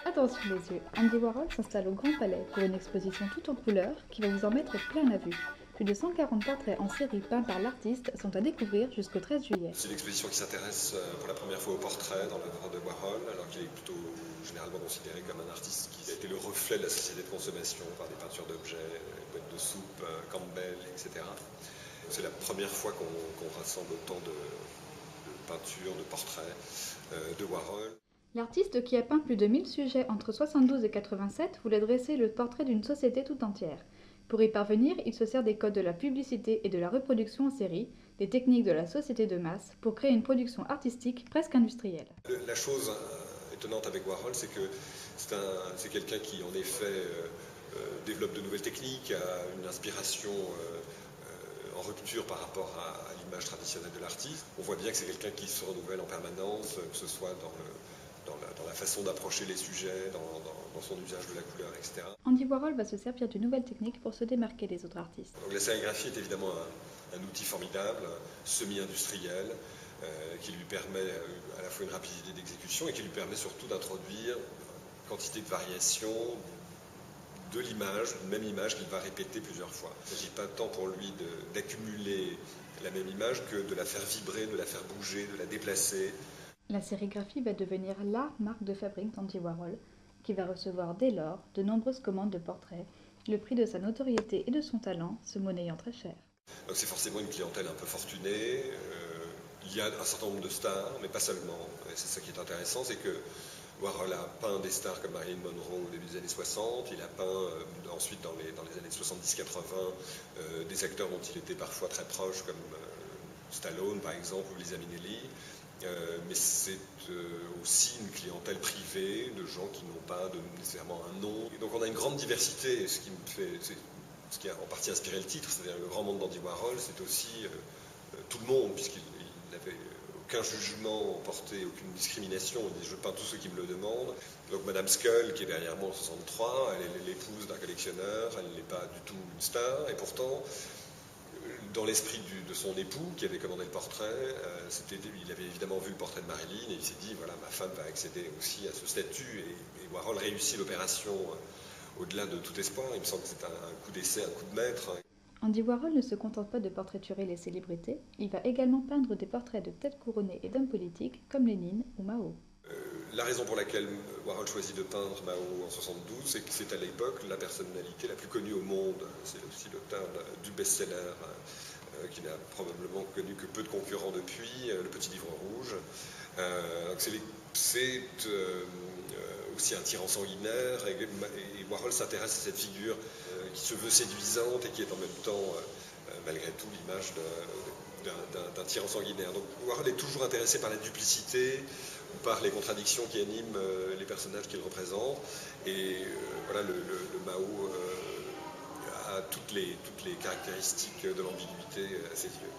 Attention les yeux, Andy Warhol s'installe au Grand Palais pour une exposition toute en couleurs qui va vous en mettre plein la vue. Plus de 140 portraits en série peints par l'artiste sont à découvrir jusqu'au 13 juillet. C'est une exposition qui s'intéresse pour la première fois au portrait dans l'œuvre de Warhol, alors qu'il est plutôt généralement considéré comme un artiste qui a été le reflet de la société de consommation par des peintures d'objets, boîtes de soupe, Campbell, etc. C'est la première fois qu'on rassemble autant de peintures, de portraits de Warhol. L'artiste qui a peint plus de 1000 sujets entre 72 et 87 voulait dresser le portrait d'une société tout entière. Pour y parvenir, il se sert des codes de la publicité et de la reproduction en série, des techniques de la société de masse, pour créer une production artistique presque industrielle. La chose étonnante avec Warhol, c'est que c'est quelqu'un qui, en effet, développe de nouvelles techniques, a une inspiration en rupture par rapport à l'image traditionnelle de l'artiste. On voit bien que c'est quelqu'un qui se renouvelle en permanence, que ce soit dans la façon d'approcher les sujets, dans son usage de la couleur, etc. Andy Warhol va se servir d'une nouvelle technique pour se démarquer des autres artistes. Donc la sérigraphie est évidemment un outil formidable, semi-industriel, qui lui permet à la fois une rapidité d'exécution et qui lui permet surtout d'introduire une quantité de variation de l'image, une même image qu'il va répéter plusieurs fois. Il ne s'agit pas tant pour lui d'accumuler la même image que de la faire vibrer, de la faire bouger, de la déplacer. La sérigraphie va devenir la marque de fabrique d'Andy Warhol, qui va recevoir dès lors de nombreuses commandes de portraits, le prix de sa notoriété et de son talent se monnayant très cher. Donc c'est forcément une clientèle un peu fortunée. Il y a un certain nombre de stars, mais pas seulement. Et c'est ça qui est intéressant, c'est que Warhol a peint des stars comme Marilyn Monroe au début des années 60, il a peint ensuite dans les années 70-80 des acteurs dont il était parfois très proche, comme Stallone par exemple, ou Liza Minnelli. Mais c'est aussi une clientèle privée de gens qui n'ont pas nécessairement un nom. Et donc on a une grande diversité, ce qui a en partie inspiré le titre, c'est-à-dire le grand monde d'Andy Warhol, c'est aussi tout le monde, puisqu'il n'avait aucun jugement porté, aucune discrimination. Il dit je peins tous ceux qui me le demandent. Donc Madame Skull, qui est derrière moi en 63, elle est l'épouse d'un collectionneur, elle n'est pas du tout une star, et pourtant, dans l'esprit de son époux qui avait commandé le portrait, il avait évidemment vu le portrait de Marilyn et il s'est dit voilà, ma femme va accéder aussi à ce statut, et Warhol réussit l'opération au-delà de tout espoir. Il me semble que c'est un coup d'essai, un coup de maître. Andy Warhol ne se contente pas de portraiturer les célébrités, il va également peindre des portraits de têtes couronnées et d'hommes politiques comme Lénine ou Mao. La raison pour laquelle Warhol choisit de peindre Mao en 72, c'est que c'est à l'époque la personnalité la plus connue au monde. C'est aussi l'auteur du best-seller qui n'a probablement connu que peu de concurrents depuis, Le Petit Livre Rouge. C'est aussi un tyran sanguinaire, et Warhol s'intéresse à cette figure qui se veut séduisante et qui est en même temps, malgré tout, l'image d'un tyran sanguinaire. Donc Warhol est toujours intéressé par la duplicité, ou par les contradictions qui animent les personnages qu'il représente. Et voilà, le Mao a toutes les caractéristiques de l'ambiguïté à ses yeux.